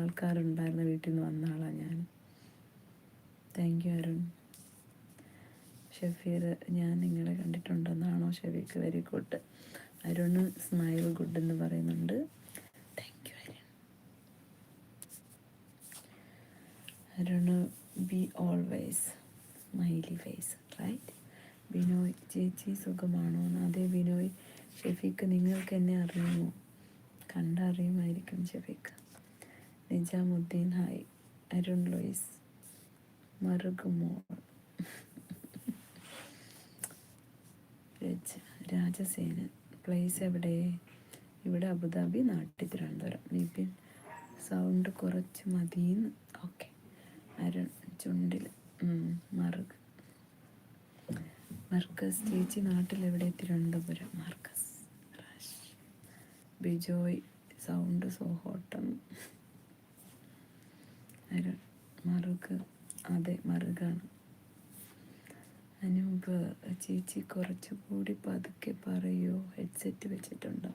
ആൾക്കാരുണ്ടായിരുന്ന വീട്ടിൽ നിന്ന് വന്ന ആളാണ് ഞാൻ. Thank you Arun. ഷഫീർ, ഞാൻ നിങ്ങളെ കണ്ടിട്ടുണ്ടെന്നാണോ Shafeeq? Very good. Arun smile good എന്ന് പറയുന്നുണ്ട്. Thank you Arun. Arun be always smiley face, right? Binoy, ചേച്ചി സുഖമാണോ? അതെ ബിനോയ്. ഷെഫീക്ക്, നിങ്ങൾക്ക് എന്നെ അറിയുമോ? കണ്ടറിയുമായിരിക്കും ഷെഫീക്ക്. നിജാമുദ്ദീൻ, ഹായ്. അരുൺ ലൂയിസ്, മറുകുമോൾ. രാജസേനൻ, പ്ലേസ് എവിടെ? ഇവിടെ അബുദാബി, നാട്ടിൽ തിരുവനന്തപുരം. നിപിൻ, സൗണ്ട് കുറച്ച് മതിയെന്ന്. ഓക്കെ. അരുൺ, ചുണ്ടിൽ മറുക്. മർക്കസ്, ചേച്ചി നാട്ടിലെവിടെ? തിരുവനന്തപുരം. മർക്കസ്. റാഷ്, ബിജോയ്, സൗണ്ട് സോ ഹോട്ടം. അരുൺ, മറുക്. അതെ, മറുകാണ്. അനൂപ്, ചേച്ചി കുറച്ചുകൂടി പതുക്കെ പറയൂ, ഹെഡ്സെറ്റ് വെച്ചിട്ടുണ്ടോ?